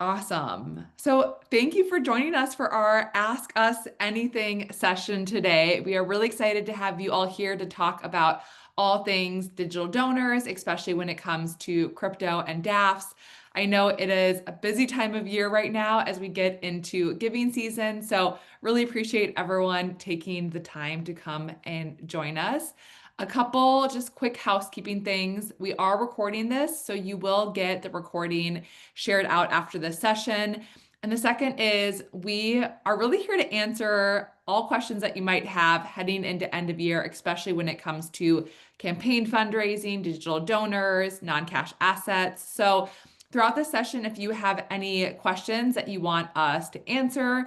Awesome. So thank you for joining us for our Ask Us Anything session today. We are really excited to have you all here to talk about all things digital donors, especially when it comes to crypto and DAFs. I know it is a busy time of year right now as we get into giving season. So really appreciate everyone taking the time to come and join us. A couple just quick housekeeping things. We are recording this, so you will get the recording shared out after this session. And the second is we are really here to answer all questions that you might have heading into end of year, especially when it comes to campaign fundraising, digital donors, non-cash assets. So throughout this session, if you have any questions that you want us to answer,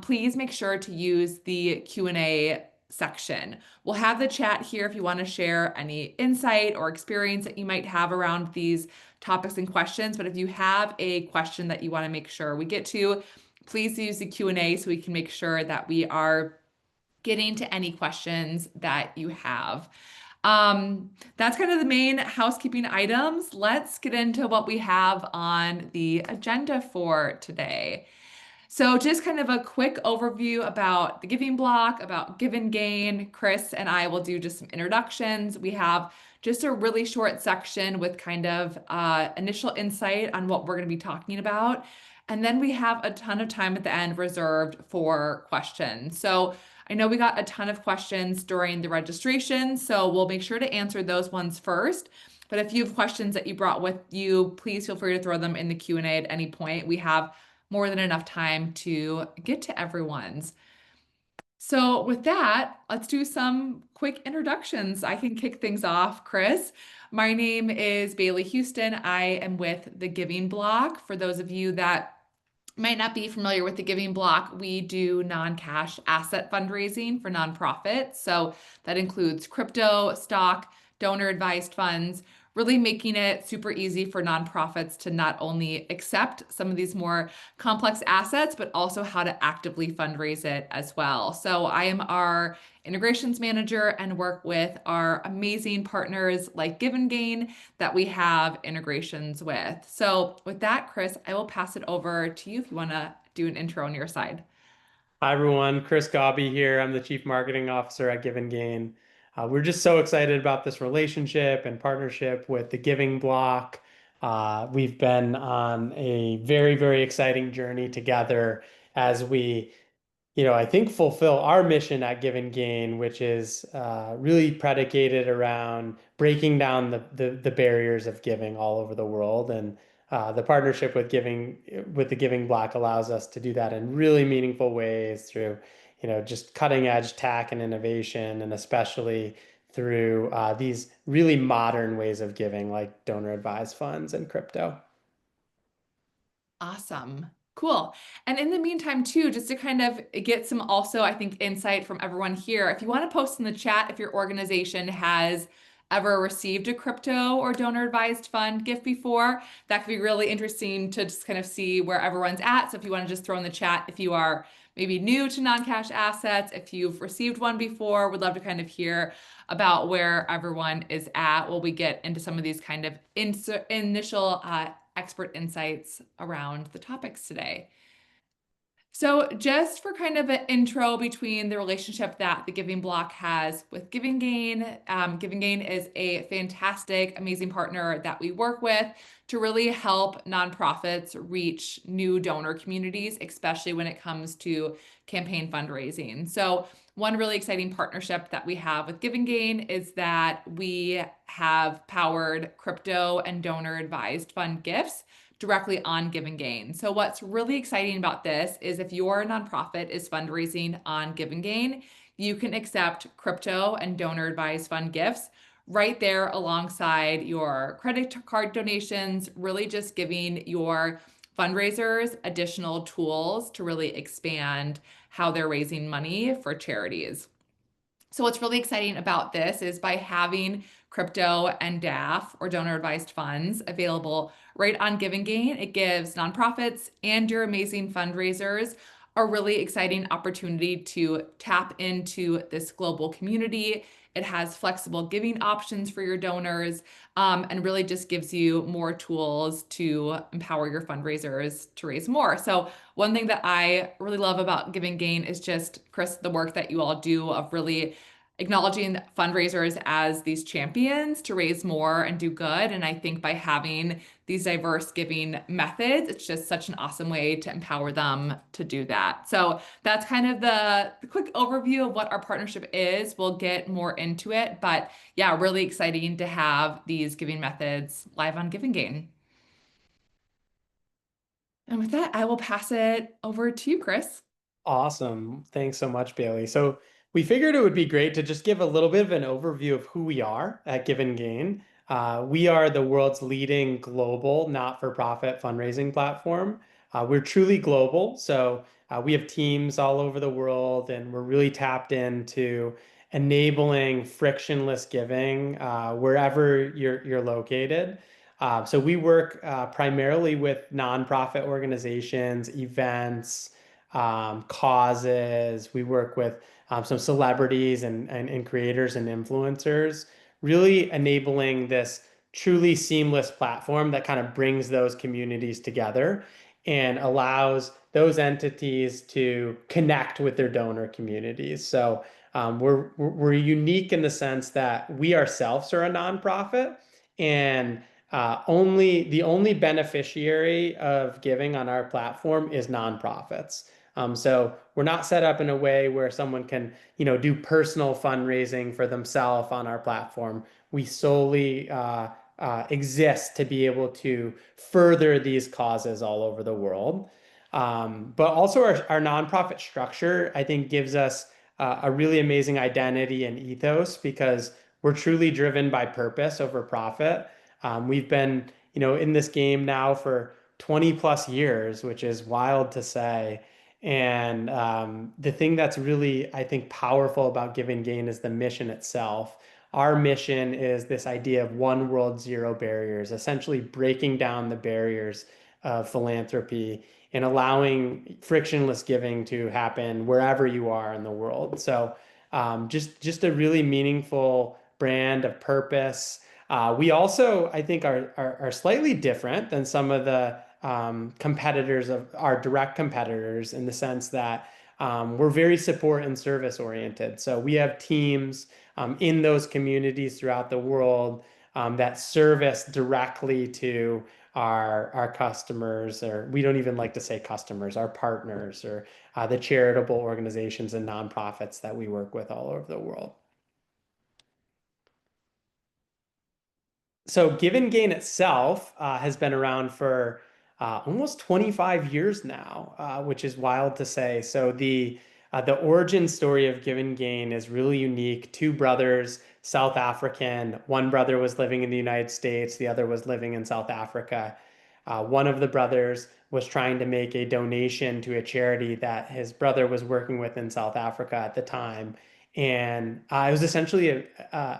please make sure to use the Q&A section. We'll have the chat here if you want to share any insight or experience that you might have around these topics and questions. But if you have a question that you want to make sure we get to, please use the Q&A so we can make sure that we are getting to any questions that you have. That's kind of the main housekeeping items. Let's get into what we have on the agenda for today. So just kind of a quick overview about the Giving Block, about GivenGain. Chris and I will do just some introductions. We have just a really short section with kind of initial insight on what we're going to be talking about. And then we have a ton of time at the end reserved for questions. So I know we got a ton of questions during the registration, so we'll make sure to answer those ones first. But if you have questions that you brought with you, please feel free to throw them in the Q&A at any point. We have more than enough time to get to everyone's. So with that, let's do some quick introductions. I can kick things off, Chris. My name is Bailey Houston. I am with the Giving Block. For those of you that might not be familiar with the Giving Block, we do non-cash asset fundraising for nonprofits. So that includes crypto, stock, donor advised funds, really making it super easy for nonprofits to not only accept some of these more complex assets, but also how to actively fundraise it as well. So I am our integrations manager and work with our amazing partners like GivenGain that we have integrations with. So with that, Chris, I will pass it over to you if you want to do an intro on your side. Hi, everyone. Chris Gobby here. I'm the Chief Marketing Officer at GivenGain. We're just so excited about this relationship and partnership with the Giving Block. We've been on a very, very exciting journey together as we, I think fulfill our mission at GivenGain, which is really predicated around breaking down the barriers of giving all over the world. And the partnership with the Giving Block allows us to do that in really meaningful ways through, just cutting edge tech and innovation, and especially through these really modern ways of giving, like donor advised funds and crypto. Awesome. Cool. And in the meantime, too, just to kind of get some also, I think, insight from everyone here, if you want to post in the chat if your organization has ever received a crypto or donor advised fund gift before, that could be really interesting to just kind of see where everyone's at. So if you want to just throw in the chat, if you are maybe new to non-cash assets, if you've received one before, would love to kind of hear about where everyone is at while we get into some of these kind of initial expert insights around the topics today. So just for kind of an intro between the relationship that the Giving Block has with GivenGain, GivenGain is a fantastic, amazing partner that we work with to really help nonprofits reach new donor communities, especially when it comes to campaign fundraising. So one really exciting partnership that we have with GivenGain is that we have powered crypto and donor advised fund gifts directly on GivenGain. So what's really exciting about this is if your nonprofit is fundraising on GivenGain, you can accept crypto and donor advised fund gifts right there alongside your credit card donations, really just giving your fundraisers additional tools to really expand how they're raising money for charities. So what's really exciting about this is by having crypto and DAF or donor advised funds available right on GivenGain, it gives nonprofits and your amazing fundraisers a really exciting opportunity to tap into this global community. It has flexible giving options for your donors, and really just gives you more tools to empower your fundraisers to raise more. So one thing that I really love about GivenGain is just, Chris, the work that you all do of really acknowledging fundraisers as these champions to raise more and do good. And I think by having these diverse giving methods, it's just such an awesome way to empower them to do that. So that's kind of the quick overview of what our partnership is. We'll get more into it, but yeah, really exciting to have these giving methods live on GivenGain. And with that, I will pass it over to you, Chris. Awesome. Thanks so much, Bailey. So we figured it would be great to just give a little bit of an overview of who we are at GivenGain. We are the world's leading global not-for-profit fundraising platform. We're truly global, so we have teams all over the world, and we're really tapped into enabling frictionless giving wherever you're located. So we work primarily with nonprofit organizations, events, causes. We work with some celebrities and creators and influencers, really enabling this truly seamless platform that kind of brings those communities together and allows those entities to connect with their donor communities. So we're unique in the sense that we ourselves are a nonprofit, and the only beneficiary of giving on our platform is nonprofits. So we're not set up in a way where someone can, do personal fundraising for themselves on our platform. We solely exist to be able to further these causes all over the world. But also our nonprofit structure, I think, gives us a really amazing identity and ethos because we're truly driven by purpose over profit. We've been, in this game now for 20 plus years, which is wild to say. And the thing that's really, I think, powerful about GivenGain is the mission itself. Our mission is this idea of one world, zero barriers, essentially breaking down the barriers of philanthropy and allowing frictionless giving to happen wherever you are in the world. So just a really meaningful brand of purpose. We also, I think, are slightly different than some of the competitors of our direct competitors in the sense that we're very support and service oriented. So we have teams in those communities throughout the world that service directly to our customers, or we don't even like to say customers, our partners, or the charitable organizations and nonprofits that we work with all over the world. So GivenGain itself has been around for almost 25 years now, which is wild to say. So the origin story of GivenGain is really unique. Two brothers, South African. One brother was living in the United States, the other was living in South Africa. One of the brothers was trying to make a donation to a charity that his brother was working with in South Africa at the time. And it was essentially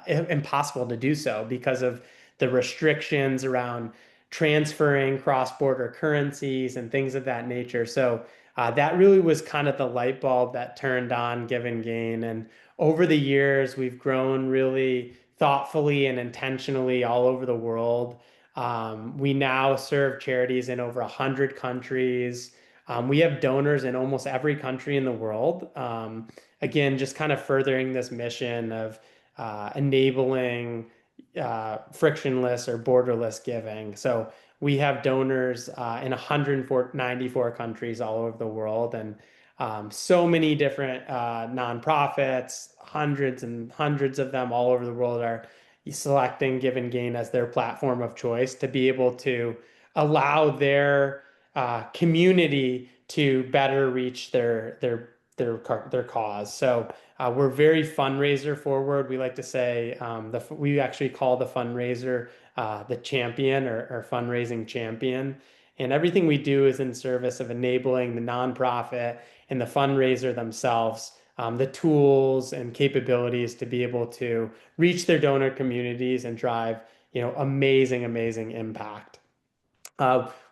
impossible to do so because of the restrictions around transferring cross-border currencies and things of that nature. So that really was kind of the light bulb that turned on GivenGain. And over the years, we've grown really thoughtfully and intentionally all over the world. We now serve charities in over 100 countries. We have donors in almost every country in the world. Again, just kind of furthering this mission of enabling frictionless or borderless giving. So we have donors in 194 countries all over the world, and so many different nonprofits, hundreds and hundreds of them all over the world are selecting GivenGain as their platform of choice to be able to allow their community to better reach their cause. So we're very fundraiser forward. We like to say we actually call the fundraiser the champion or fundraising champion. And everything we do is in service of enabling the nonprofit and the fundraiser themselves the tools and capabilities to be able to reach their donor communities and drive, amazing, amazing impact.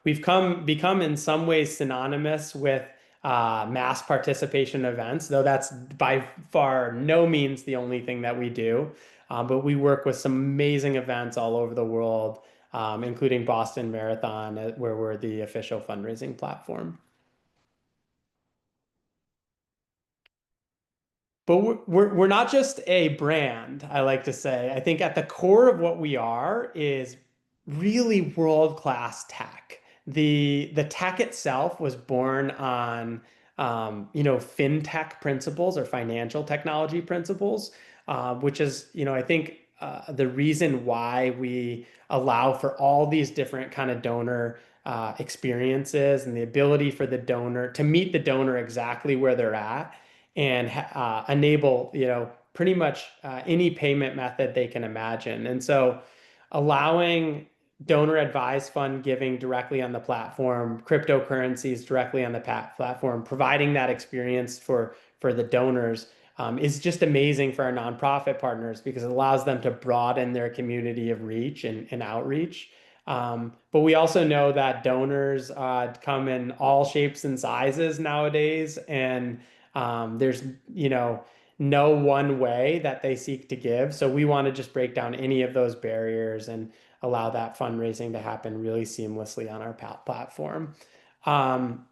We've become in some ways synonymous with mass participation events, though that's by far no means the only thing that we do. But we work with some amazing events all over the world, including Boston Marathon, where we're the official fundraising platform. But we're not just a brand, I like to say. I think at the core of what we are is really world-class tech. The tech itself was born on fintech principles or financial technology principles, which is, I think the reason why we allow for all these different kind of donor experiences and the ability for the donor to meet the donor exactly where they're at and enable, pretty much any payment method they can imagine. And so allowing donor advised fund giving directly on the platform, cryptocurrencies directly on the platform, providing that experience for the donors is just amazing for our nonprofit partners because it allows them to broaden their community of reach and outreach. But we also know that donors come in all shapes and sizes nowadays, and there's, no one way that they seek to give. So we want to just break down any of those barriers and allow that fundraising to happen really seamlessly on our platform.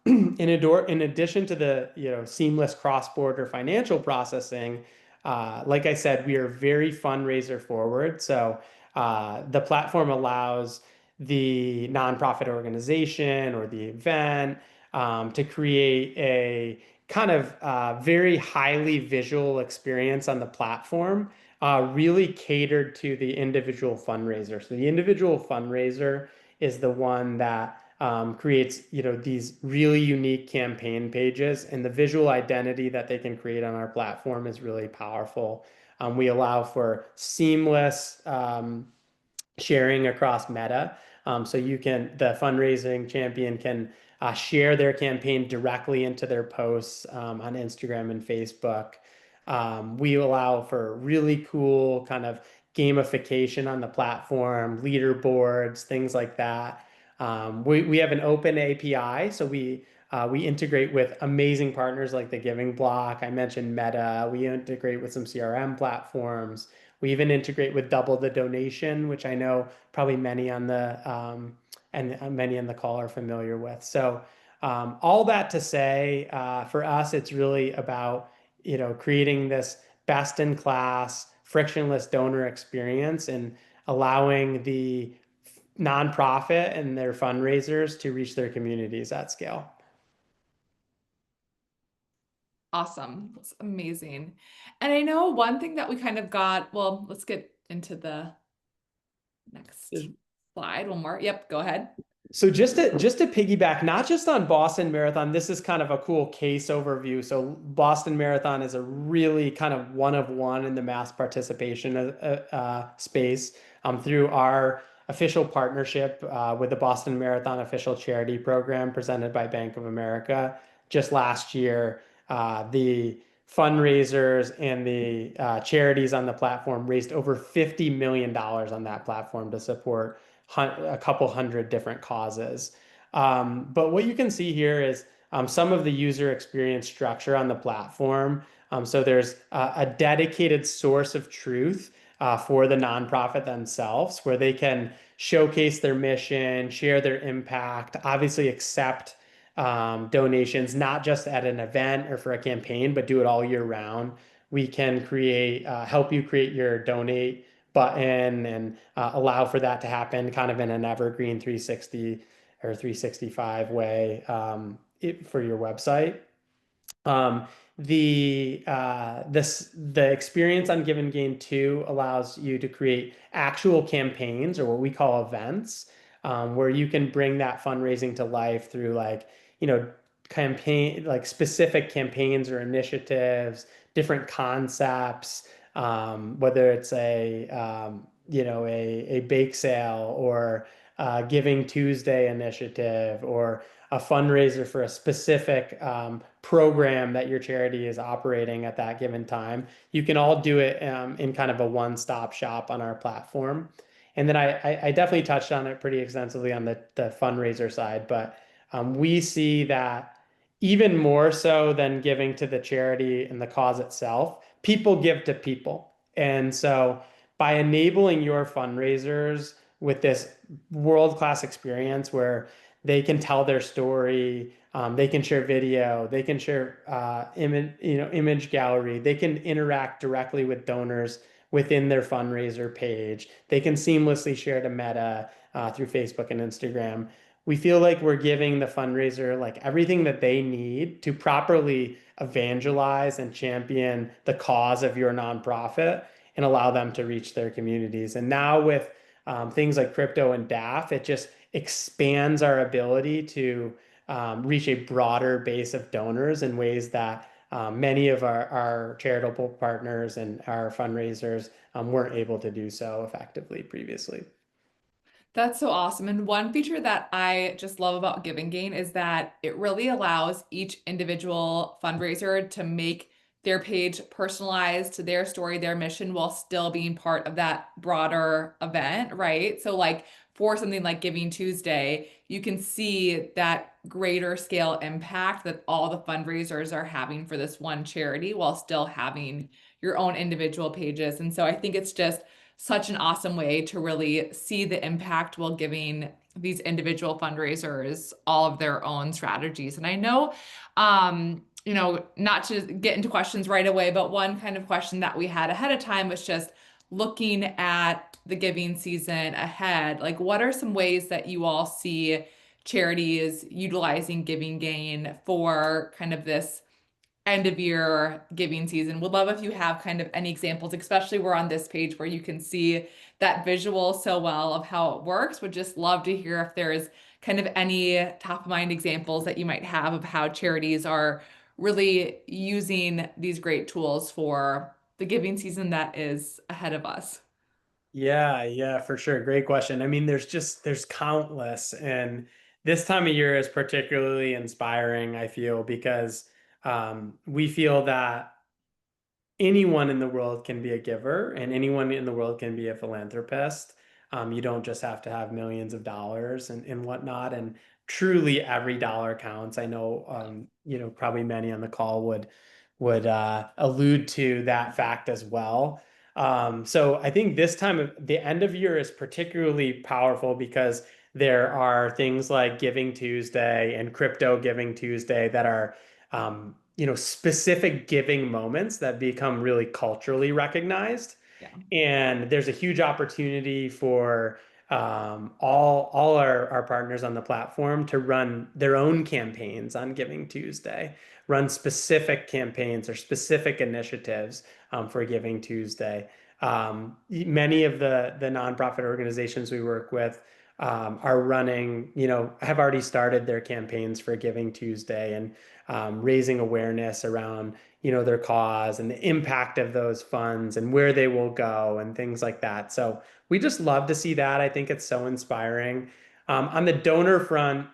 In addition to the, seamless cross-border financial processing, like I said, we are very fundraiser forward. So the platform allows the nonprofit organization or the event to create a kind of very highly visual experience on the platform, really catered to the individual fundraiser. So the individual fundraiser is the one that creates, these really unique campaign pages, and the visual identity that they can create on our platform is really powerful. We allow for seamless sharing across Meta. So the fundraising champion can share their campaign directly into their posts on Instagram and Facebook. We allow for really cool kind of gamification on the platform, leaderboards, things like that. We have an open API, so we integrate with amazing partners like the Giving Block. I mentioned Meta. We integrate with some CRM platforms. We even integrate with Double the Donation, which I know probably many on the and many on the call are familiar with. So all that to say, for us, it's really about creating this best-in-class, frictionless donor experience and allowing the nonprofit and their fundraisers to reach their communities at scale. Awesome. That's amazing. And I know one thing that we kind of got, well, let's get into the next slide. One more. Yep, go ahead. So just to piggyback, not just on Boston Marathon, this is kind of a cool case overview. So Boston Marathon is a really kind of one of one in the mass participation space through our official partnership with the Boston Marathon official charity program presented by Bank of America. Just last year, the fundraisers and the charities on the platform raised over $50 million on that platform to support a couple hundred different causes. But what you can see here is some of the user experience structure on the platform. So there's a dedicated source of truth for the nonprofit themselves, where they can showcase their mission, share their impact, obviously accept donations, not just at an event or for a campaign, but do it all year round. We can help you create your donate button and allow for that to happen kind of in an evergreen 360 or 365 way for your website. Um, the experience on GivenGain 2 allows you to create actual campaigns or what we call events, where you can bring that fundraising to life through campaign like specific campaigns or initiatives, different concepts, whether it's a bake sale or a Giving Tuesday initiative or a fundraiser for a specific program that your charity is operating at that given time. You can all do it in kind of a one-stop shop on our platform. And then I definitely touched on it pretty extensively on the fundraiser side, but we see that even more so than giving to the charity and the cause itself, people give to people. And so by enabling your fundraisers with this world-class experience where they can tell their story, they can share video, they can share image gallery, they can interact directly with donors within their fundraiser page. They can seamlessly share to Meta through Facebook and Instagram. We feel like we're giving the fundraiser like everything that they need to properly evangelize and champion the cause of your nonprofit and allow them to reach their communities. And now with things like crypto and DAF, it just expands our ability to reach a broader base of donors in ways that many of our charitable partners and our fundraisers weren't able to do so effectively previously. That's so awesome. And one feature that I just love about GivenGain is that it really allows each individual fundraiser to make their page personalized to their story, their mission, while still being part of that broader event, right? So, like for something like Giving Tuesday, you can see that greater scale impact that all the fundraisers are having for this one charity while still having your own individual pages. And so I think it's just such an awesome way to really see the impact while giving these individual fundraisers all of their own strategies. And I know, not to get into questions right away, but one kind of question that we had ahead of time was just looking at the giving season ahead. Like, what are some ways that you all see charities utilizing Giving Gain for kind of this end of year giving season? Would love if you have kind of any examples, especially we're on this page where you can see that visual so well of how it works. Would just love to hear if there's kind of any top of mind examples that you might have of how charities are really using these great tools for the giving season that is ahead of us. Yeah, yeah, for sure. Great question. I mean, there's countless, and this time of year is particularly inspiring, I feel, because we feel that anyone in the world can be a giver and anyone in the world can be a philanthropist. You don't just have to have millions of dollars and whatnot. And truly every dollar counts. I know, probably many on the call would allude to that fact as well. So I think this time of the end of year is particularly powerful because there are things like Giving Tuesday and Crypto Giving Tuesday that are specific giving moments that become really culturally recognized. Yeah. And there's a huge opportunity for all our partners on the platform to run their own campaigns on Giving Tuesday, run specific campaigns or specific initiatives for Giving Tuesday. Many of the nonprofit organizations we work with are running, have already started their campaigns for Giving Tuesday and raising awareness around, their cause and the impact of those funds and where they will go and things like that. So we just love to see that. I think it's so inspiring. On the donor front,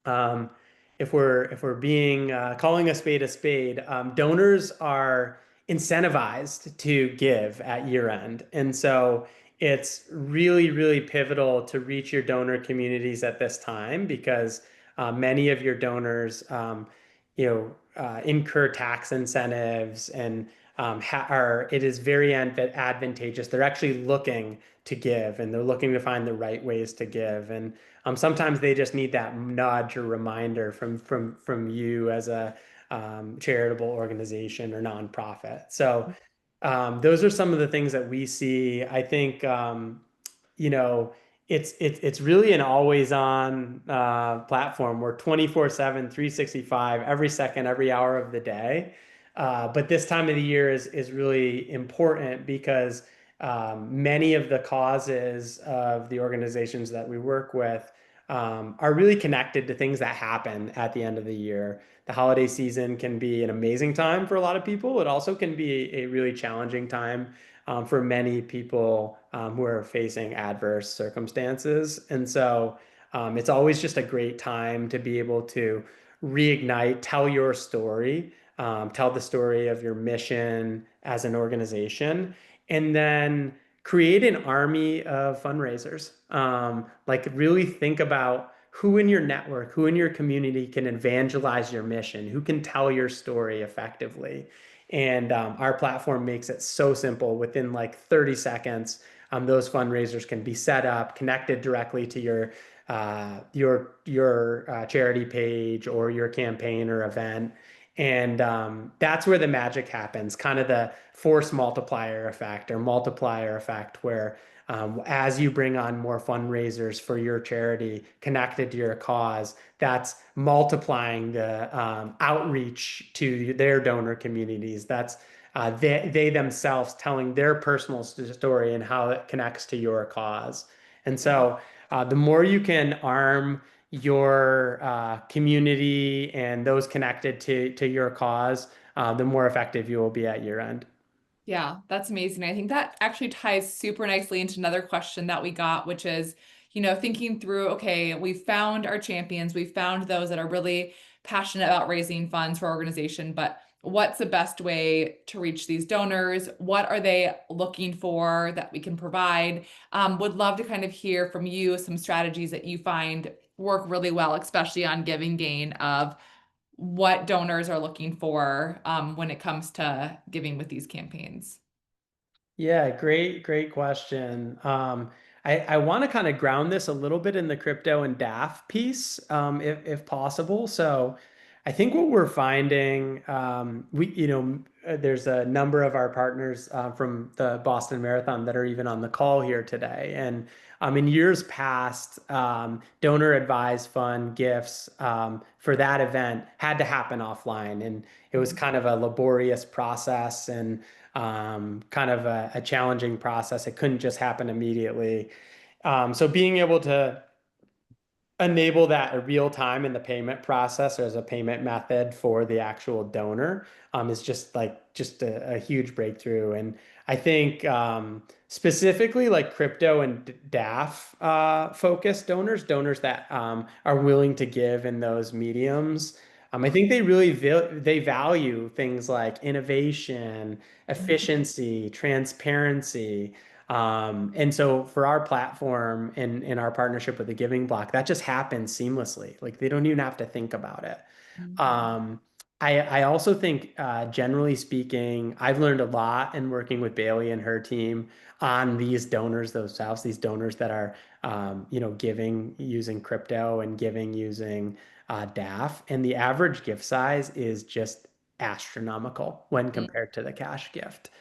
um, if we're being calling a spade, donors are incentivized to give at year end, and so it's really, really pivotal to reach your donor communities at this time because many of your donors, incur tax incentives and it is very advantageous. They're actually looking to give and they're looking to find the right ways to give. And sometimes they just need that nudge or reminder from you as a charitable organization or nonprofit. So those are some of the things that we see. I think you know it's really an always on platform. We're 24/7, 365, every second, every hour of the day. But this time of the year is really important because many of the causes of the organizations that we work with are really connected to things that happen at the end of the year. The holiday season can be an amazing time for a lot of people. It also can be a really challenging time for many people who are facing adverse circumstances. And so it's always just a great time to be able to reignite, tell your story, tell the story of your mission as an organization, and then create an army of fundraisers. Like really think about who in your network, who in your community can evangelize your mission, who can tell your story effectively. And our platform makes it so simple. Within like 30 seconds, those fundraisers can be set up, connected directly to your charity page or your campaign or event. And that's where the magic happens, kind of the force multiplier effect or multiplier effect, where as you bring on more fundraisers for your charity connected to your cause, that's multiplying the outreach to their donor communities. That's they themselves telling their personal story and how it connects to your cause. And so the more you can arm your community and those connected to your cause, the more effective you will be at your end. Yeah, that's amazing. I think that actually ties super nicely into another question that we got, which is, thinking through, okay, we found our champions, we found those that are really passionate about raising funds for our organization, but what's the best way to reach these donors? What are they looking for that we can provide? Would love to kind of hear from you some strategies that you find work really well, especially on Giving Gain, of what donors are looking for when it comes to giving with these campaigns. Yeah, great question. I want to kind of ground this a little bit in the crypto and DAF piece, if possible. So I think what we're finding, there's a number of our partners from the Boston Marathon that are even on the call here today. And in years past, donor advised fund gifts for that event had to happen offline. And it was kind of a laborious process and kind of a challenging process. It couldn't just happen immediately. So being able to enable that in real time in the payment process or as a payment method for the actual donor is just a huge breakthrough. And I think specifically like crypto and DAF focused donors that are willing to give in those mediums. I think they really they value things like innovation, efficiency, transparency. And so for our platform and in our partnership with the Giving Block, that just happens seamlessly. Like they don't even have to think about it. Mhm. Um, I also think, generally speaking, I've learned a lot in working with Bailey and her team on these donors themselves, these donors that are, giving using crypto and giving using DAF. And the average gift size is just astronomical when compared to the cash gift.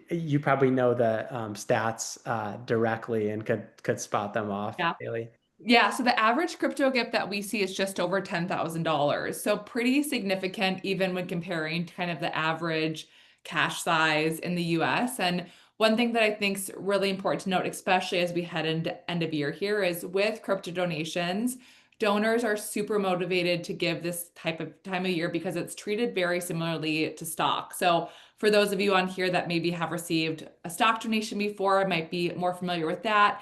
You probably know the stats directly and could spot them off, Yeah. Bailey. Yeah, so the average crypto gift that we see is just over $10,000. So pretty significant even when comparing to kind of the average cash size in the US. And one thing that I think is really important to note, especially as we head into end of year here, is with crypto donations, donors are super motivated to give this type of time of year because it's treated very similarly to stock. So for those of you on here that maybe have received a stock donation before, might be more familiar with that.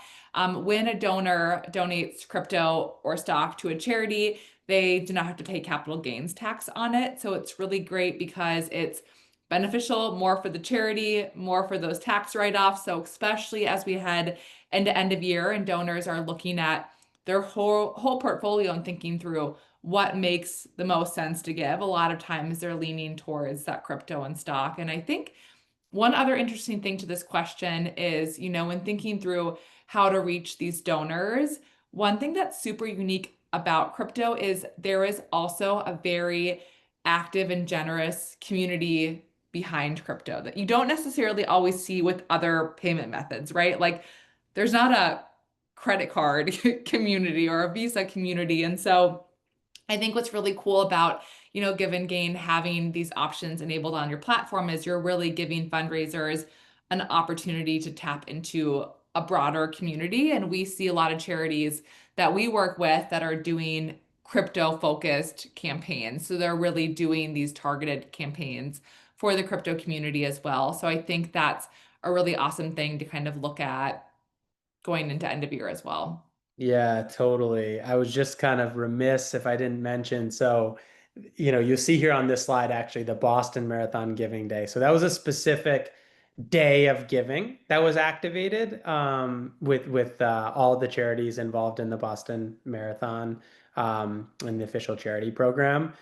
When a donor donates crypto or stock to a charity, they do not have to pay capital gains tax on it. So it's really great because it's beneficial, more for the charity, more for those tax write-offs. So especially as we head into end of year and donors are looking at their whole portfolio and thinking through what makes the most sense to give. A lot of times they're leaning towards that crypto and stock. And I think one other interesting thing to this question is, when thinking through how to reach these donors, one thing that's super unique about crypto is there is also a very active and generous community behind crypto that you don't necessarily always see with other payment methods, right? Like there's not a credit card community or a Visa community. And so I think what's really cool about, Give and Gain having these options enabled on your platform is you're really giving fundraisers an opportunity to tap into a broader community. And we see a lot of charities that we work with that are doing crypto focused campaigns. So they're really doing these targeted campaigns for the crypto community as well. So I think that's a really awesome thing to kind of look at going into end of year as well. Yeah, totally. I was just kind of remiss if I didn't mention. So, you'll see here on this slide actually the Boston Marathon Giving Day. So that was a specific day of giving that was activated with all the charities involved in the Boston Marathon and the official charity program.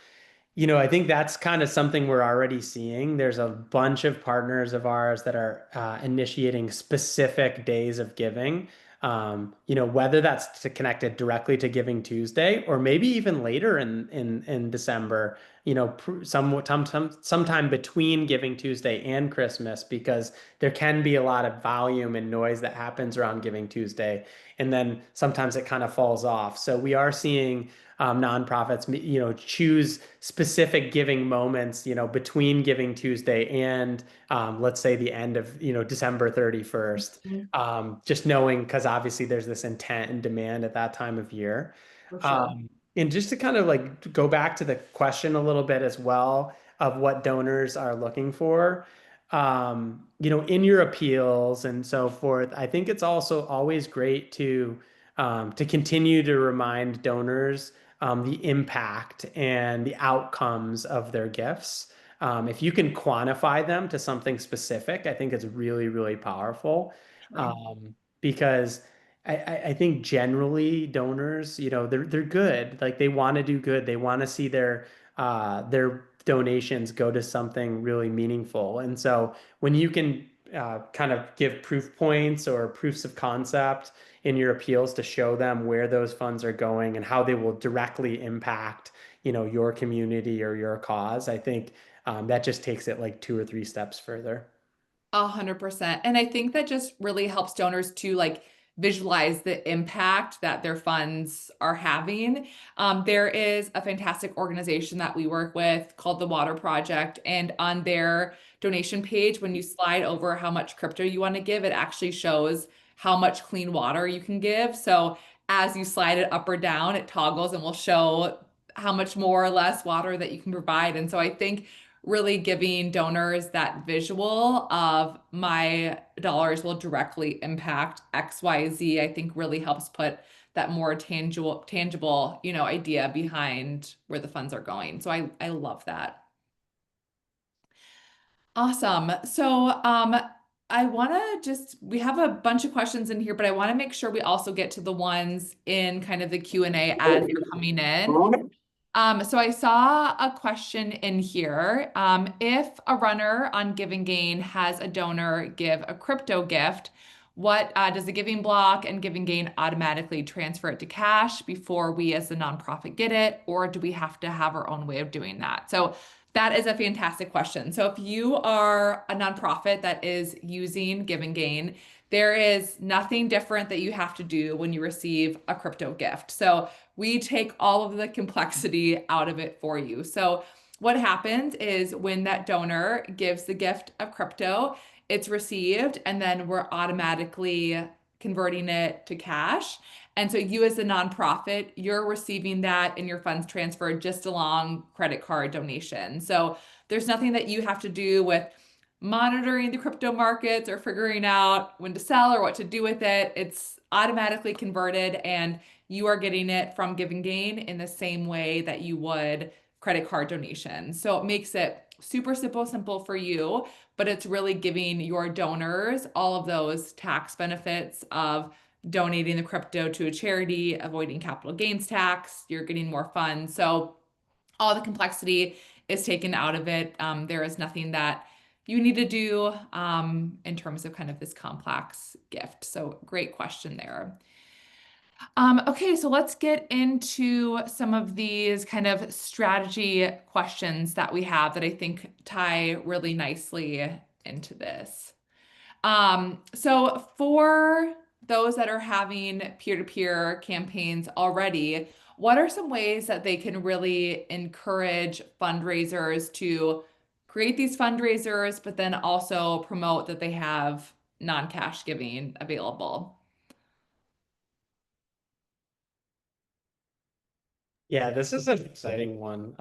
I think that's kind of something we're already seeing. There's a bunch of partners of ours that are initiating specific days of giving. Whether that's to connected directly to Giving Tuesday or maybe even later in December, sometime between Giving Tuesday and Christmas, because there can be a lot of volume and noise that happens around Giving Tuesday, and then sometimes it kind of falls off. So we are seeing nonprofits, choose specific giving moments, between Giving Tuesday and let's say the end of, December 31st. Mhm. Just knowing, because obviously there's this intent and demand at that time of year. For sure. And just to kind of like go back to the question a little bit as well of what donors are looking for, in your appeals and so forth, I think it's also always great to continue to remind donors the impact and the outcomes of their gifts. If you can quantify them to something specific, I think it's really, really powerful. Sure. Because I think generally donors, they're good. Like they want to do good. They want to see their donations go to something really meaningful. And so when you can kind of give proof points or proofs of concept in your appeals to show them where those funds are going and how they will directly impact, your community or your cause, I think that just takes it like two or three steps further. 100%. And I think that just really helps donors to like visualize the impact that their funds are having. There is a fantastic organization that we work with called the Water Project. And on their donation page, when you slide over how much crypto you want to give, it actually shows how much clean water you can give. So as you slide it up or down, it toggles and will show how much more or less water that you can provide. And so I think really giving donors that visual of my dollars will directly impact XYZ, I think really helps put that more tangible, idea behind where the funds are going. So I love that. Awesome. So I want to we have a bunch of questions in here, but I want to make sure we also get to the ones in kind of the Q&A as they're coming in. So I saw a question in here. If a runner on GivenGain has a donor give a crypto gift, what does the Giving Block and GivenGain automatically transfer it to cash before we as the nonprofit get it, or do we have to have our own way of doing that? So that is a fantastic question. So if you are a nonprofit that is using GivenGain, there is nothing different that you have to do when you receive a crypto gift. So we take all of the complexity out of it for you. So what happens is when that donor gives the gift of crypto, it's received and then we're automatically converting it to cash. And so you as a nonprofit, you're receiving that and your funds transferred just along credit card donation. So there's nothing that you have to do with monitoring the crypto markets or figuring out when to sell or what to do with it. It's automatically converted and you are getting it from GivenGain in the same way that you would credit card donations. So it makes it super simple for you, but it's really giving your donors all of those tax benefits of donating the crypto to a charity, avoiding capital gains tax, you're getting more funds. So all the complexity is taken out of it. There is nothing that you need to do in terms of kind of this complex gift. So great question there. Okay, so let's get into some of these kind of strategy questions that we have that I think tie really nicely into this. So for those that are having peer-to-peer campaigns already, what are some ways that they can really encourage fundraisers to create these fundraisers, but then also promote that they have non-cash giving available? Yeah, this is an exciting one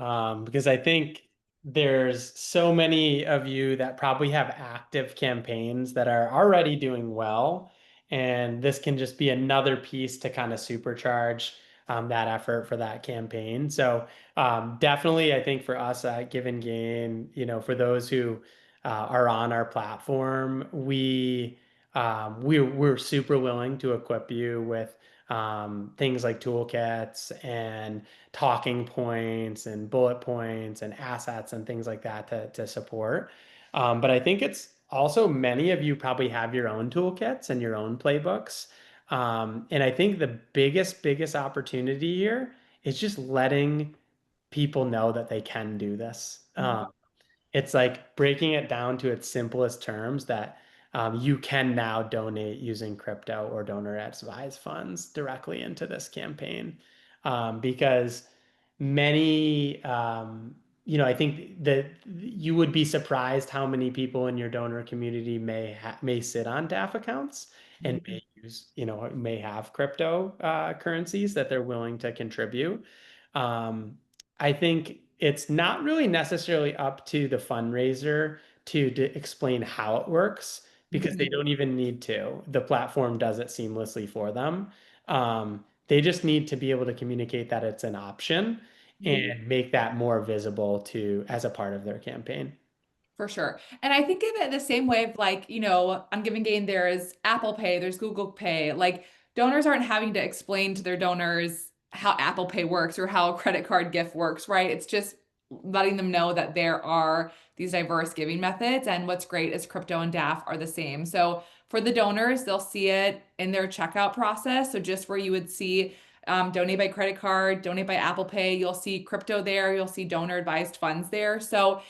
because I think there's so many of you that probably have active campaigns that are already doing well. And this can just be another piece to kind of supercharge that effort for that campaign. So definitely, I think for us at Give and Gain, for those who are on our platform, we're super willing to equip you with things like toolkits and talking points and bullet points and assets and things like that to support. But I think it's also many of you probably have your own toolkits and your own playbooks. And I think the biggest opportunity here is just letting people know that they can do this. It's like breaking it down to its simplest terms that you can now donate using crypto or donor advised funds directly into this campaign. Because many, I think that you would be surprised how many people in your donor community may sit on DAF accounts and may use, may have crypto currencies that they're willing to contribute. I think it's not really necessarily up to the fundraiser to explain how it works because they Mhm. don't even need to. The platform does it seamlessly for them. They just need to be able to communicate that it's an option and make that more visible to as a part of their campaign. For sure. And I think of it the same way of like, on Giving Gain, there's Apple Pay, there's Google Pay. Like donors aren't having to explain to their donors how Apple Pay works or how a credit card gift works, right? It's just letting them know that there are these diverse giving methods. And what's great is crypto and DAF are the same. So for the donors, they'll see it in their checkout process. So just where you would see donate by credit card, donate by Apple Pay, you'll see crypto there, you'll see donor advised funds there. So,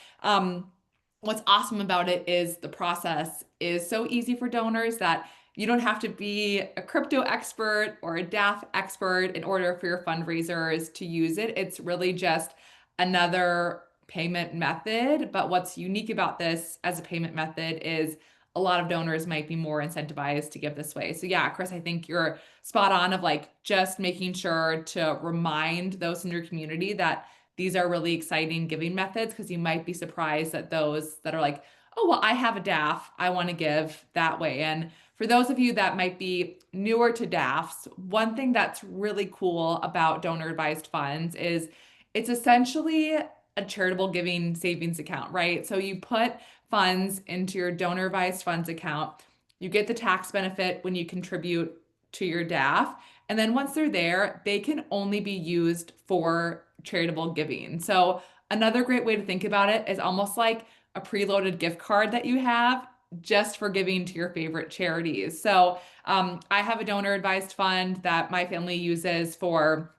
what's awesome about it is the process is so easy for donors that you don't have to be a crypto expert or a DAF expert in order for your fundraisers to use it. It's really just another payment method. But what's unique about this as a payment method is a lot of donors might be more incentivized to give this way. So yeah, Chris, I think you're spot on of like just making sure to remind those in your community that these are really exciting giving methods because you might be surprised at those that are like, oh, well, I have a DAF. I want to give that way. And for those of you that might be newer to DAFs, one thing that's really cool about donor advised funds is it's essentially a charitable giving savings account, right? So you put funds into your donor advised funds account. You get the tax benefit when you contribute to your DAF. And then once they're there, they can only be used for charitable giving. So another great way to think about it is almost like a preloaded gift card that you have just for giving to your favorite charities. So I have a donor advised fund that my family uses for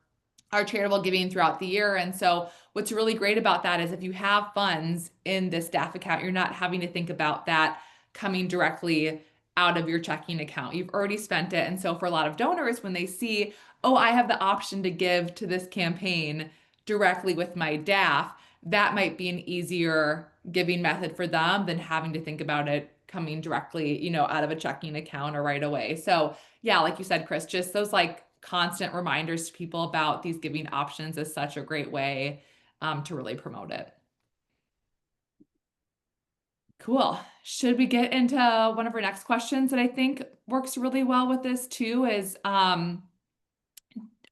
our charitable giving throughout the year. And so what's really great about that is if you have funds in this DAF account, you're not having to think about that coming directly out of your checking account. You've already spent it. And so for a lot of donors, when they see, oh, I have the option to give to this campaign directly with my DAF, that might be an easier giving method for them than having to think about it coming directly, out of a checking account or right away. So yeah, like you said, Chris, just those like constant reminders to people about these giving options is such a great way to really promote it. Cool. Should we get into one of our next questions that I think works really well with this too is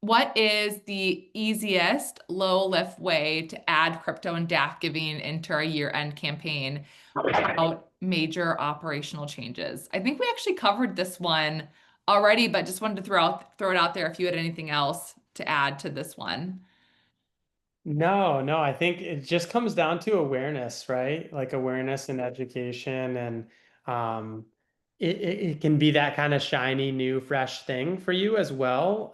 what is the easiest low lift way to add crypto and DAF giving into our year-end campaign without major operational changes? I think we actually covered this one already, but just wanted to throw it out there if you had anything else to add to this one. No, no, I think it just comes down to awareness, right? Like awareness and education and um it can be that kind of shiny, new, fresh thing for you as well.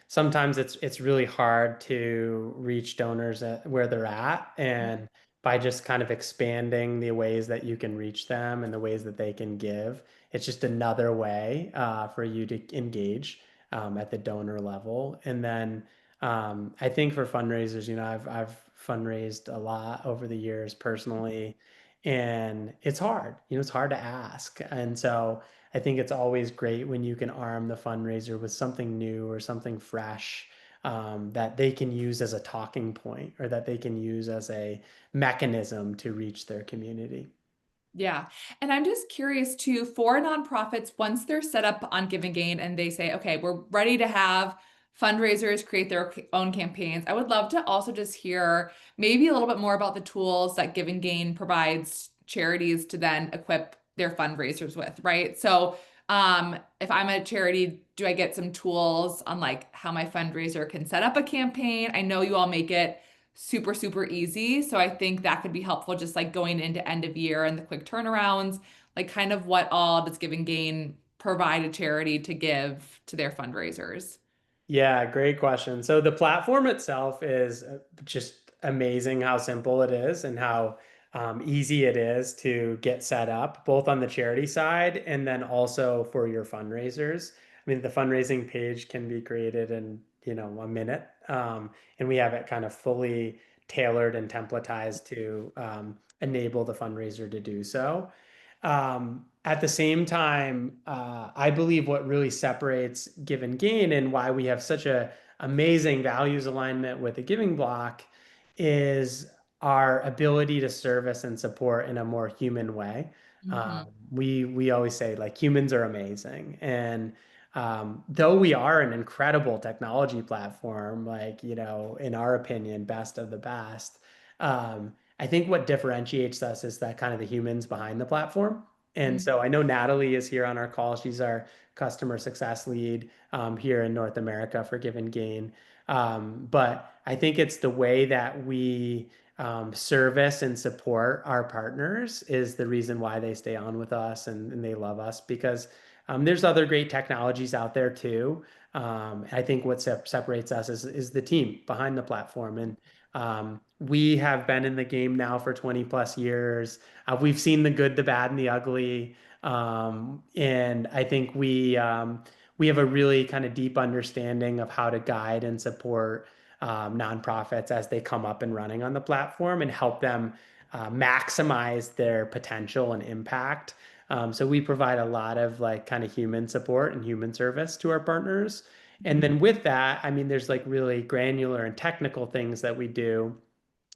Sometimes it's really hard to reach donors at where they're at, and by just kind of expanding the ways that you can reach them and the ways that they can give, it's just another way for you to engage at the donor level. And then I think for fundraisers, I've fundraised a lot over the years personally, and it's hard. It's hard to ask. And so I think it's always great when you can arm the fundraiser with something new or something fresh that they can use as a talking point or that they can use as a mechanism to reach their community. Yeah. And I'm just curious too, for nonprofits, once they're set up on GivenGain and they say, okay, we're ready to have fundraisers create their own campaigns, I would love to also just hear maybe a little bit more about the tools that GivenGain provides charities to then equip their fundraisers with, right? So if I'm a charity, do I get some tools on like how my fundraiser can set up a campaign? I know you all make it super, super easy. So I think that could be helpful just like going into end of year and the quick turnarounds, like kind of what all does Give and Gain provide a charity to give to their fundraisers? Yeah, great question. So the platform itself is just amazing how simple it is and how easy it is to get set up, both on the charity side and then also for your fundraisers. I mean, the fundraising page can be created in, a minute, and we have it kind of fully tailored and templatized to enable the fundraiser to do so. At the same time, I believe what really separates Give and Gain and why we have such a amazing values alignment with the Giving Block is our ability to service and support in a more human way. Hmm. We always say like humans are amazing, and though we are an incredible technology platform, like in our opinion, best of the best. I think what differentiates us is that kind of the humans behind the platform. And so I know Natalie is here on our call. She's our customer success lead here in North America for Give and Gain. But I think it's the way that we service and support our partners is the reason why they stay on with us and they love us because there's other great technologies out there too. I think what separates us is the team behind the platform. And we have been in the game now for 20 plus years. We've seen the good, the bad, and the ugly. And I think we have a really kind of deep understanding of how to guide and support nonprofits as they come up and running on the platform and help them maximize their potential and impact. So we provide a lot of like kind of human support and human service to our partners. And then with that, I mean, there's like really granular and technical things that we do,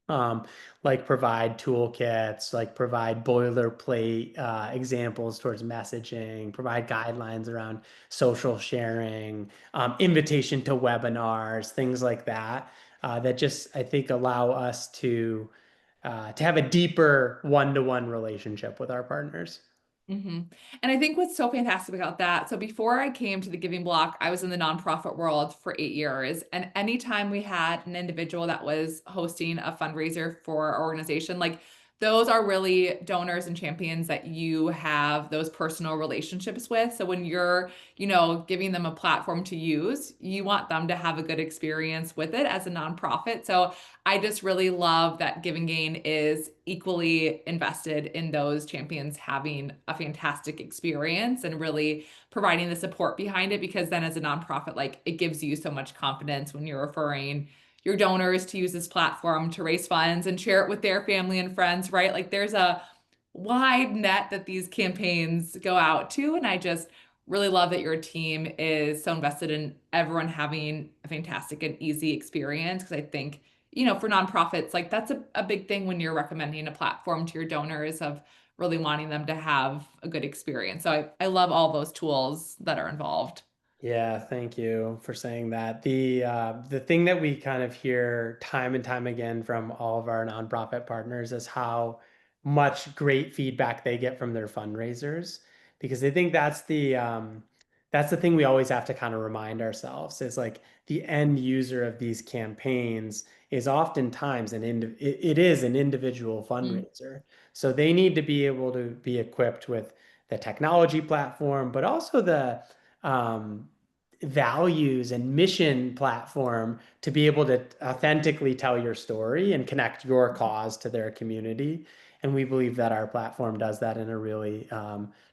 um, like provide toolkits, like provide boilerplate examples towards messaging, provide guidelines around social sharing, invitation to webinars, things like that, that just I think allow us to have a deeper one-to-one relationship with our partners. Hmm. And I think what's so fantastic about that, so before I came to the Giving Block, I was in the nonprofit world for 8 years. And anytime we had an individual that was hosting a fundraiser for our organization, like those are really donors and champions that you have those personal relationships with. So when you're, giving them a platform to use, you want them to have a good experience with it as a nonprofit. So I just really love that Give and Gain is equally invested in those champions having a fantastic experience and really providing the support behind it because then as a nonprofit, like it gives you so much confidence when you're referring your donors to use this platform to raise funds and share it with their family and friends, right? Like there's a wide net that these campaigns go out to. And I just really love that your team is so invested in everyone having a fantastic and easy experience. Because I think, for nonprofits, like that's a big thing when you're recommending a platform to your donors of really wanting them to have a good experience. So I love all those tools that are involved. Yeah, thank you for saying that. The thing that we kind of hear time and time again from all of our nonprofit partners is how much great feedback they get from their fundraisers, because I think that's the thing we always have to kind of remind ourselves is like the end user of these campaigns is oftentimes it is an individual Mm-hmm. fundraiser. So they need to be able to be equipped with the technology platform, but also the um, values and mission platform to be able to authentically tell your story and connect your cause to their community. And we believe that our platform does that in a really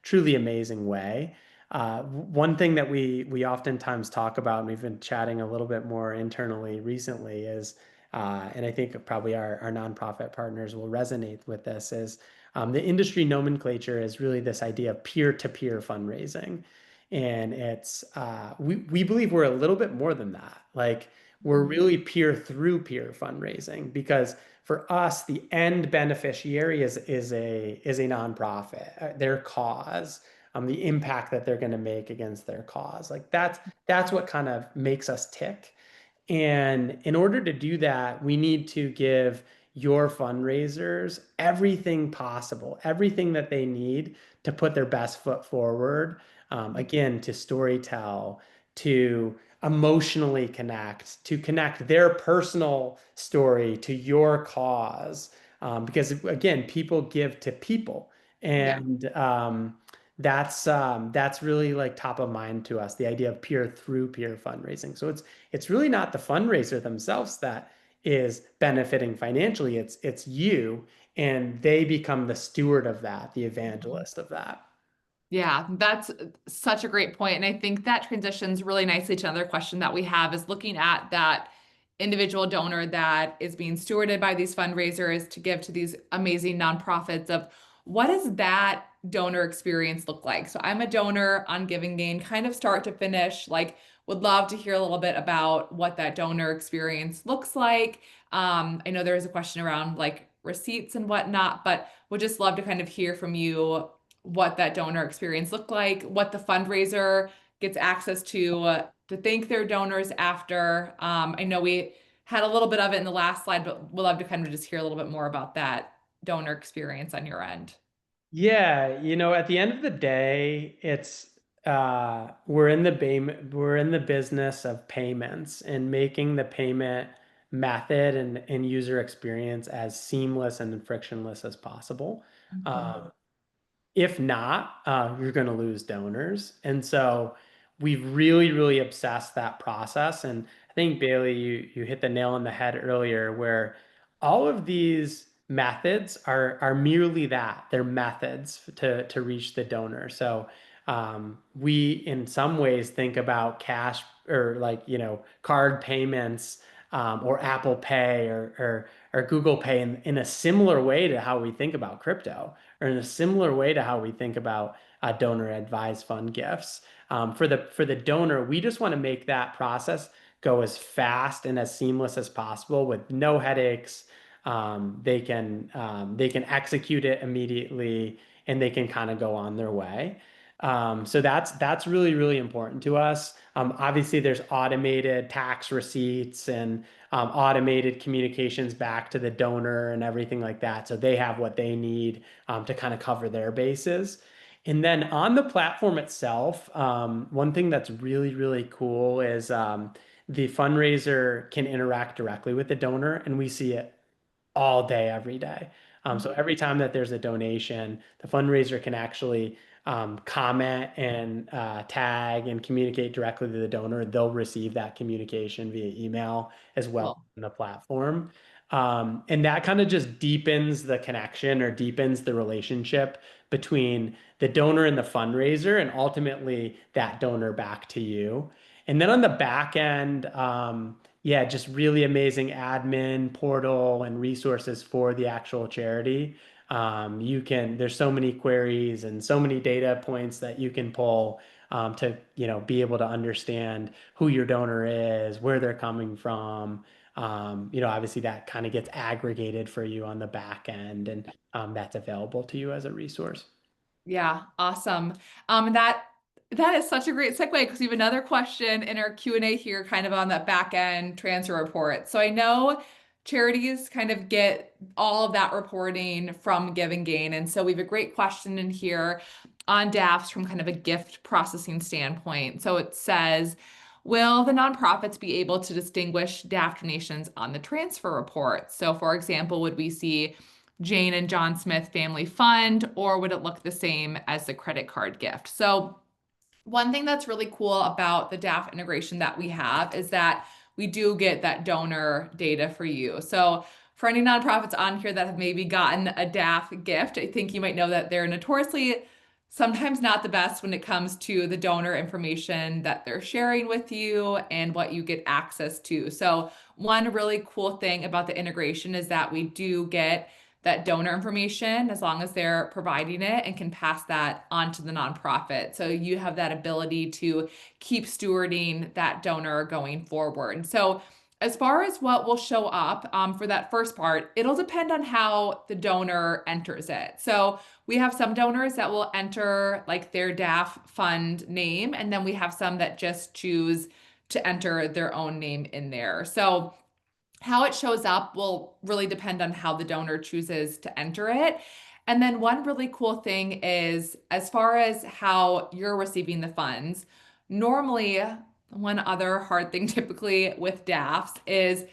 truly amazing way. One thing that we oftentimes talk about, and we've been chatting a little bit more internally recently, is, and I think probably our nonprofit partners will resonate with this, is the industry nomenclature is really this idea of peer-to-peer fundraising. And we believe we're a little bit more than that. Like we're really peer through peer fundraising because for us, the end beneficiary is a nonprofit, their cause, the impact that they're going to make against their cause. Like that's what kind of makes us tick. And in order to do that, we need to give, your fundraisers everything possible, everything that they need to put their best foot forward. Again, to storytell, to emotionally connect, to connect their personal story to your cause. Because again, people give to people. Yeah. And that's really like top of mind to us, the idea of peer through peer fundraising. So it's really not the fundraiser themselves that is benefiting financially. It's you, and they become the steward of that, the evangelist of that. Yeah, that's such a great point. And I think that transitions really nicely to another question that we have is looking at that individual donor that is being stewarded by these fundraisers to give to these amazing nonprofits of what does that donor experience look like? So I'm a donor on GivenGain, kind of start to finish, like would love to hear a little bit about what that donor experience looks like. I know there is a question around like receipts and whatnot, but would just love to kind of hear from you what that donor experience looked like, what the fundraiser gets access to thank their donors after. I know we had a little bit of it in the last slide, but we'll love to kind of just hear a little bit more about that donor experience on your end. Yeah, at the end of the day, it's we're in the business of payments and making the payment method and user experience as seamless and frictionless as possible. Mhm. Um, If not, you're going to lose donors. And so we've really, really obsessed that process. And I think Bailey, you hit the nail on the head earlier, where all of these methods are merely that. They're methods to reach the donor. So we, in some ways, think about cash or like, card payments, or Apple Pay or Google Pay in a similar way to how we think about crypto, or in a similar way to how we think about donor advised fund gifts. For the donor, we just want to make that process go as fast and as seamless as possible with no headaches. They can execute it immediately, and they can kind of go on their way. So that's really, really important to us. Obviously, there's automated tax receipts and automated communications back to the donor and everything like that. So they have what they need to kind of cover their bases. And then on the platform itself, one thing that's really, really cool is the fundraiser can interact directly with the donor, and we see it all day, every day. So every time that there's a donation, the fundraiser can actually comment and tag and communicate directly to the donor. They'll receive that communication via email as well Cool. on the platform. And that kind of just deepens the connection or deepens the relationship between the donor and the fundraiser, and ultimately that donor back to you. And then on the back end, yeah, just really amazing admin portal and resources for the actual charity. There's so many queries and so many data points that you can pull to, be able to understand who your donor is, where they're coming from. Obviously that kind of gets aggregated for you on the back end, and that's available to you as a resource. Yeah, awesome. That is such a great segue because we have another question in our Q&A here, kind of on that back end transfer report. So I know charities kind of get all of that reporting from Give and Gain, and so we have a great question in here on DAFs from kind of a gift processing standpoint. So it says, will the nonprofits be able to distinguish DAF donations on the transfer report? So, for example, would we see Jane and John Smith Family Fund, or would it look the same as the credit card gift? So, one thing that's really cool about the DAF integration that we have is that we do get that donor data for you. So, for any nonprofits on here that have maybe gotten a DAF gift, I think you might know that they're notoriously sometimes not the best when it comes to the donor information that they're sharing with you and what you get access to. So, one really cool thing about the integration is that we do get that donor information as long as they're providing it and can pass that on to the nonprofit. So you have that ability to keep stewarding that donor going forward. So as far as what will show up for that first part, it'll depend on how the donor enters it. So we have some donors that will enter like their DAF fund name, and then we have some that just choose to enter their own name in there. So How it shows up will really depend on how the donor chooses to enter it. And then one really cool thing is as far as how you're receiving the funds, normally one other hard thing typically with DAFs is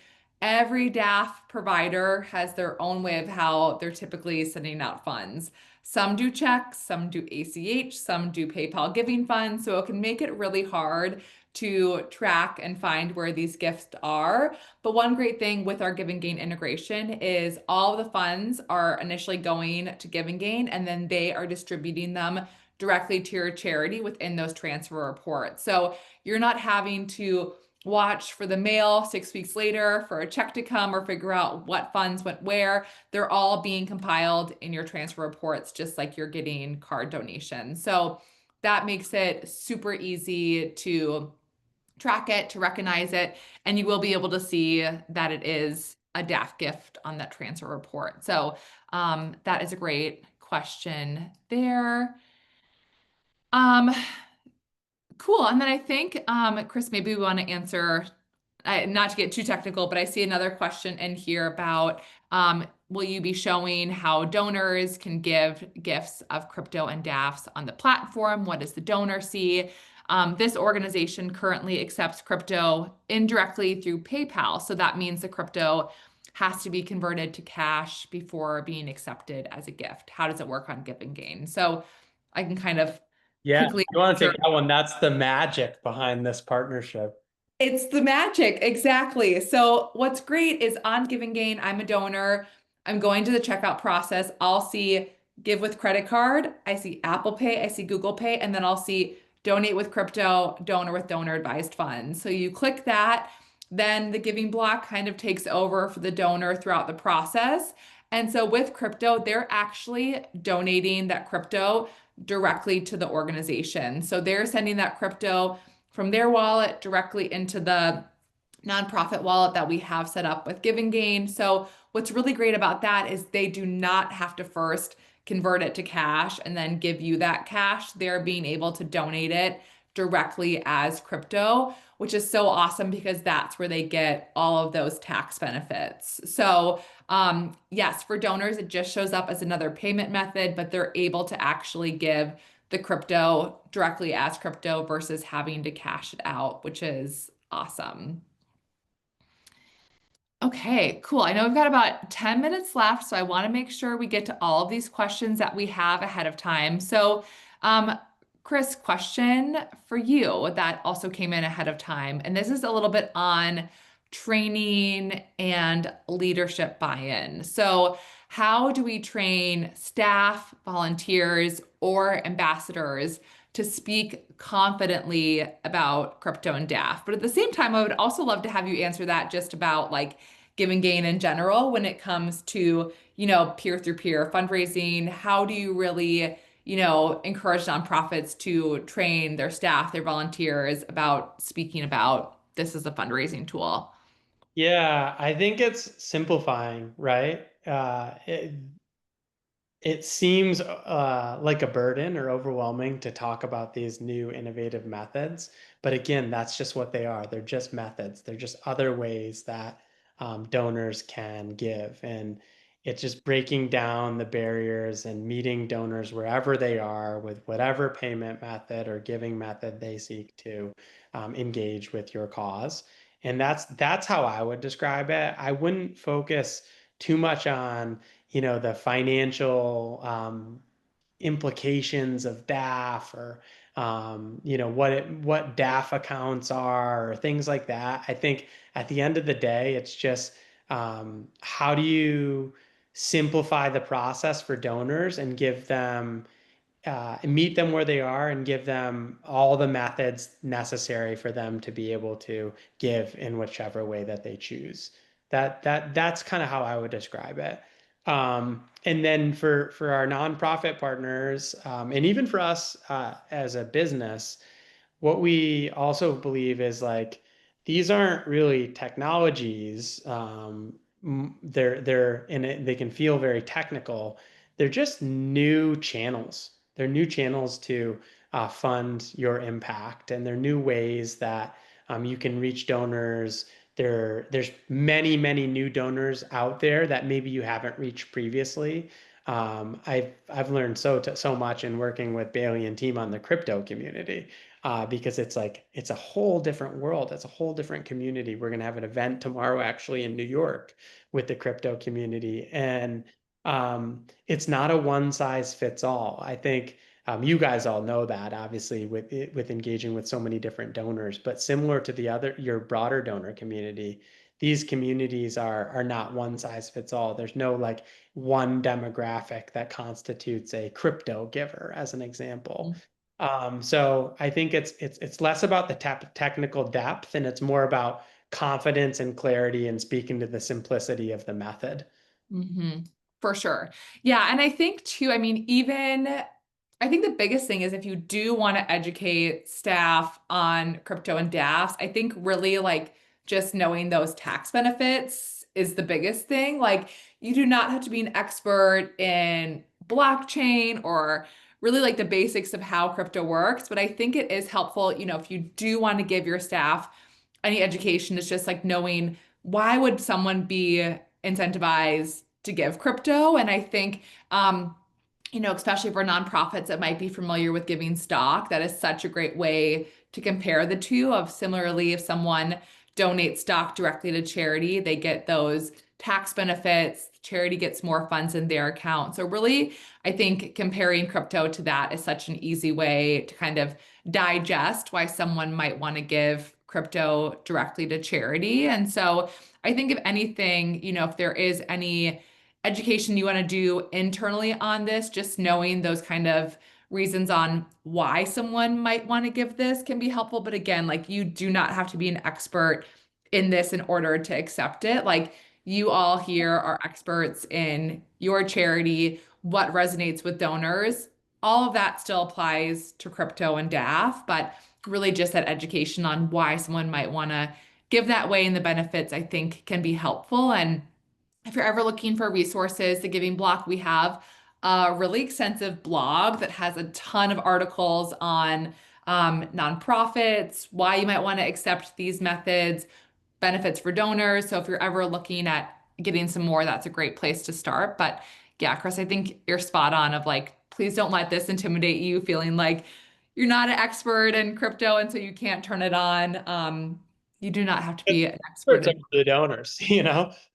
every DAF provider has their own way of how they're typically sending out funds. Some do checks, some do ACH, some do PayPal giving funds. So it can make it really hard to track and find where these gifts are. But one great thing with our GivenGain integration is all the funds are initially going to GivenGain and then they are distributing them directly to your charity within those transfer reports. So you're not having to watch for the mail 6 weeks later for a check to come or figure out what funds went where. They're all being compiled in your transfer reports, just like you're getting card donations. So that makes it super easy to track it, to recognize it, and you will be able to see that it is a DAF gift on that transfer report. So that is a great question there. Um, cool. And then I think, Chris, maybe we want to answer, not to get too technical, but I see another question in here about will you be showing how donors can give gifts of crypto and DAFs on the platform? What does the donor see? This organization currently accepts crypto indirectly through PayPal. So that means the crypto has to be converted to cash before being accepted as a gift. How does it work on Give and Gain? So I can kind of Yeah, quickly you want to answer. take that one? That's the magic behind this partnership. It's the magic, exactly. So what's great is on Giving Gain, I'm a donor. I'm going to the checkout process. I'll see give with credit card. I see Apple Pay. I see Google Pay, and then I'll see donate with crypto, donor with donor advised funds. So you click that, then the giving block kind of takes over for the donor throughout the process. And so with crypto, they're actually donating that crypto directly to the organization. So they're sending that crypto from their wallet directly into the nonprofit wallet that we have set up with Give and Gain. So what's really great about that is they do not have to first convert it to cash and then give you that cash. They're being able to donate it directly as crypto, which is so awesome because that's where they get all of those tax benefits. So yes, for donors, it just shows up as another payment method, but they're able to actually give the crypto directly as crypto versus having to cash it out, which is awesome. Okay, cool. I know we've got about 10 minutes left, so I want to make sure we get to all of these questions that we have ahead of time. So, um, Chris, question for you that also came in ahead of time, and this is a little bit on training and leadership buy-in. So, how do we train staff, volunteers, or ambassadors to speak confidently about crypto and DAF? But at the same time, I would also love to have you answer that just about like Give and Gain in general when it comes to, peer-through-peer fundraising. How do you really, encourage nonprofits to train their staff, their volunteers about speaking about this as a fundraising tool? Yeah, I think it's simplifying, right? It seems like a burden or overwhelming to talk about these new innovative methods. But again, that's just what they are. They're just methods. They're just other ways that donors can give. And it's just breaking down the barriers and meeting donors wherever they are with whatever payment method or giving method they seek to engage with your cause. And that's how I would describe it. I wouldn't focus too much on the financial implications of DAF or what DAF accounts are or things like that. I think at the end of the day, it's just how do you simplify the process for donors and give them meet them where they are and give them all the methods necessary for them to be able to give in whichever way that they choose. That's kind of how I would describe it. And then for our nonprofit partners, and even for us as a business, what we also believe is like these aren't really technologies. They're in it, they can feel very technical. They're just new channels. They're new channels to fund your impact, and they're new ways that you can reach donors there's many new donors out there that maybe you haven't reached previously. I've learned so much in working with Bailey and team on the crypto community, because it's like it's a whole different world. It's a whole different community. We're gonna have an event tomorrow actually in New York with the crypto community, and it's not a one size fits all. I think you guys all know that, obviously, with engaging with so many different donors. But similar to your broader donor community, these communities are not one size fits all. There's no like one demographic that constitutes a crypto giver, as an example. So I think it's less about the technical depth, and it's more about confidence and clarity and speaking to the simplicity of the method. Hmm. For sure. Yeah. And I think too, I mean, I think the biggest thing is if you do want to educate staff on crypto and DAFs, I think really like just knowing those tax benefits is the biggest thing. Like you do not have to be an expert in blockchain or really like the basics of how crypto works, but I think it is helpful, if you do want to give your staff any education, it's just like knowing why would someone be incentivized to give crypto. And I think especially for nonprofits that might be familiar with giving stock, that is such a great way to compare the two. Of similarly, if someone donates stock directly to charity, they get those tax benefits, charity gets more funds in their account. So really, I think comparing crypto to that is such an easy way to kind of digest why someone might want to give crypto directly to charity. And so I think if anything, if there is any education you want to do internally on this, just knowing those kind of reasons on why someone might want to give this can be helpful. But again, like you do not have to be an expert in this in order to accept it. Like you all here are experts in your charity, what resonates with donors. All of that still applies to crypto and DAF, but really just that education on why someone might want to give that way and the benefits, I think can be helpful. And if you're ever looking for resources, the Giving Block, we have a really extensive blog that has a ton of articles on nonprofits, why you might want to accept these methods, benefits for donors. So if you're ever looking at getting some more, that's a great place to start. But yeah, Chris, I think you're spot on of like, please don't let this intimidate you, feeling like you're not an expert in crypto and so you can't turn it on. You do not have to be an expert Experts are in. the donors,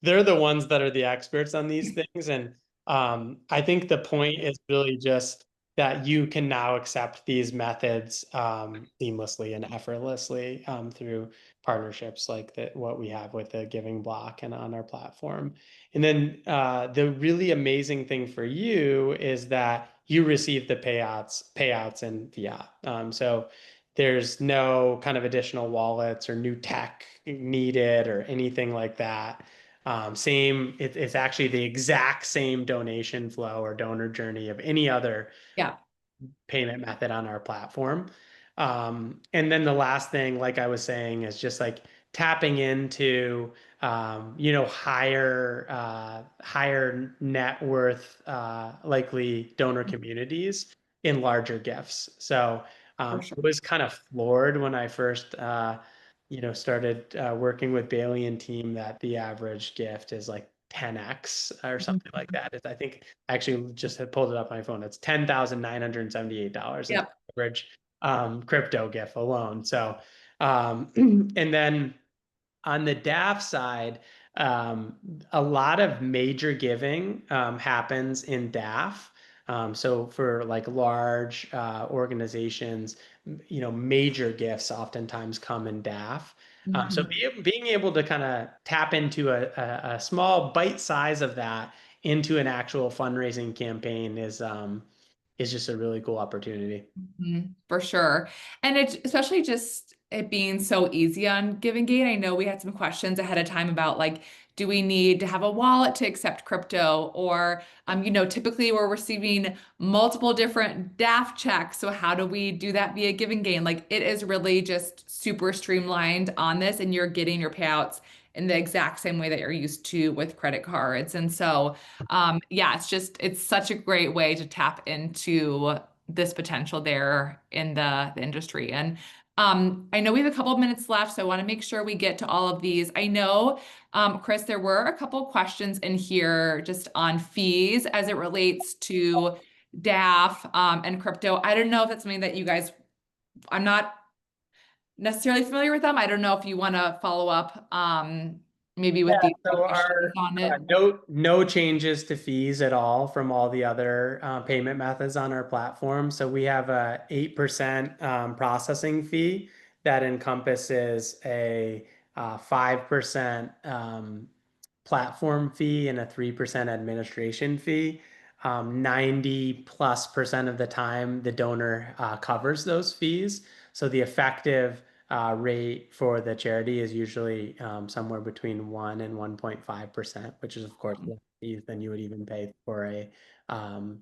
they're the ones that are the experts on these things. And I think the point is really just that you can now accept these methods seamlessly and effortlessly through partnerships like what we have with the Giving Block and on our platform. And then the really amazing thing for you is that you receive the payouts in fiat. So there's no kind of additional wallets or new tech needed or anything like that. It's actually the exact same donation flow or donor journey of any other Yeah, payment method on our platform. And then the last thing, like I was saying, is just like tapping into, higher net worth, likely donor communities in larger gifts. So for I sure. was kind of floored when I first, started working with Bailey and team that the average gift is like 10x or something like Mhm. that. I think I actually just had pulled it up on my phone. It's $10,978 is the Yep. average crypto gift alone. So, and then on the DAF side, um, a lot of major giving happens in DAF. So for like large organizations, major gifts oftentimes come in DAF. So Mhm. being able to kind of tap into a small bite size of that into an actual fundraising campaign is just a really cool opportunity. For sure. And it's especially just it being so easy on GivenGain. I know we had some questions ahead of time about like, do we need to have a wallet to accept crypto? Or, typically we're receiving multiple different DAF checks. So how do we do that via GivenGain? Like it is really just super streamlined on this, and you're getting your payouts in the exact same way that you're used to with credit cards. And so, yeah, it's such a great way to tap into this potential there in the industry. And I know we have a couple of minutes left, so I want to make sure we get to all of these. I know, Chris, there were a couple of questions in here just on fees as it relates to DAF and crypto. I don't know if that's something that you guys, I'm not necessarily familiar with them. I don't know if you want to follow up maybe with Yeah, these so questions our on it. no changes to fees at all from all the other payment methods on our platform. So we have a 8% processing fee that encompasses a 5% platform fee and a 3% administration fee. 90+% of the time, the donor covers those fees. So the effective rate for the charity is usually somewhere between 1 and 1.5%, which is, of course, less fees than you would even pay um,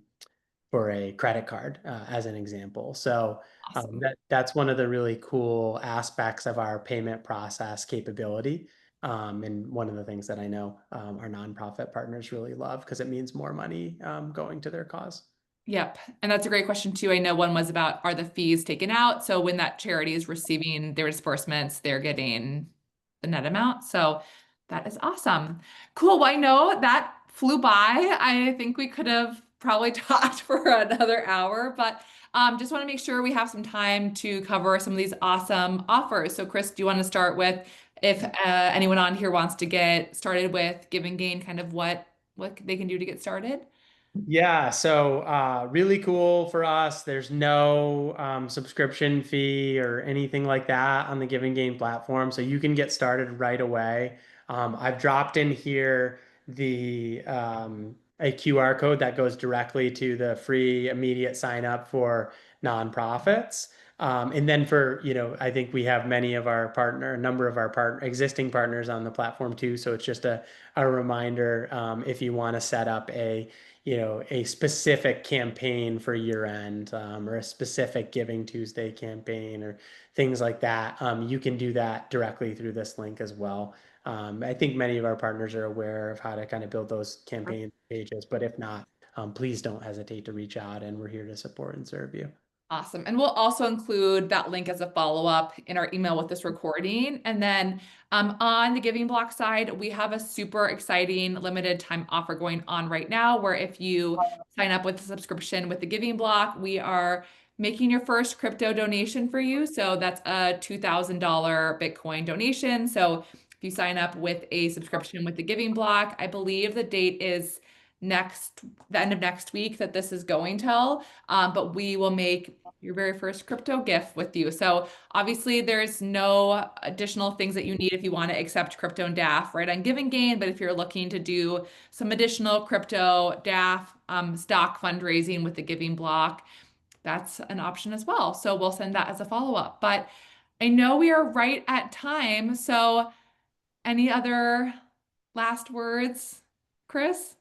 for a credit card, as an example. So Awesome. that's one of the really cool aspects of our payment process capability. And one of the things that I know our nonprofit partners really love because it means more money going to their cause. Yep. And that's a great question too. I know one was about, are the fees taken out? So when that charity is receiving their disbursements, they're getting the net amount. So that is awesome. Cool. Well, I know that flew by. I think we could have probably talked for another hour, but just want to make sure we have some time to cover some of these awesome offers. So Chris, do you want to start with if anyone on here wants to get started with Give and Gain, kind of what they can do to get started? Yeah, so really cool for us. There's no subscription fee or anything like that on the Giving Gain platform, so you can get started right away. I've dropped in here the a QR code that goes directly to the free immediate sign up for nonprofits. And then for, I think we have a number of our existing partners on the platform too. So it's just a reminder if you want to set up a specific campaign for year end or a specific Giving Tuesday campaign or things like that, you can do that directly through this link as well. I think many of our partners are aware of how to kind of build those campaign pages, but if not, please don't hesitate to reach out and we're here to support and serve you. Awesome. And we'll also include that link as a follow-up in our email with this recording. And then on the Giving Block side, we have a super exciting limited time offer going on right now, where if you sign up with a subscription with the Giving Block, we are making your first crypto donation for you. So that's a $2,000 Bitcoin donation. So if you sign up with a subscription with the Giving Block, I believe the date is the end of next week that this is going till. But we will make your very first crypto gift with you. So obviously there's no additional things that you need if you want to accept crypto and DAF right on Give and Gain. But if you're looking to do some additional crypto DAF stock fundraising with the Giving Block, that's an option as well. So we'll send that as a follow-up. But I know we are right at time. So any other last words, Chris?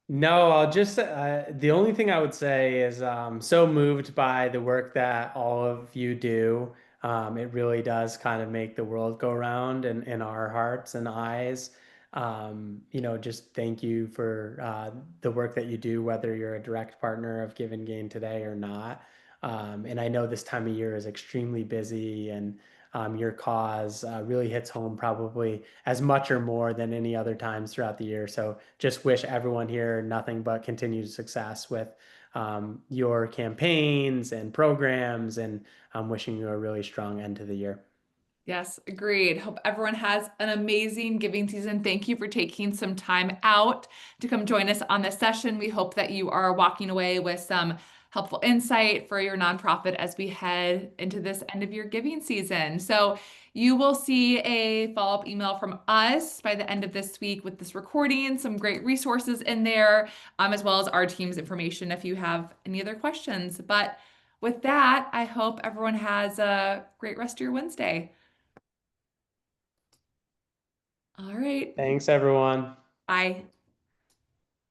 No, I'll just the only thing I would say is so moved by the work that all of you do. It really does kind of make the world go round in our hearts and eyes. Just thank you for the work that you do, whether you're a direct partner of Give and Gain today or not. And I know this time of year is extremely busy and your cause really hits home probably as much or more than any other times throughout the year. So just wish everyone here nothing but continued success with your campaigns and programs, and I'm wishing you a really strong end to the year. Yes, agreed. Hope everyone has an amazing giving season. Thank you for taking some time out to come join us on this session. We hope that you are walking away with some helpful insight for your nonprofit as we head into this end of year giving season. So you will see a follow-up email from us by the end of this week with this recording, some great resources in there, as well as our team's information if you have any other questions. But with that, I hope everyone has a great rest of your Wednesday. All right. Thanks, everyone. Bye.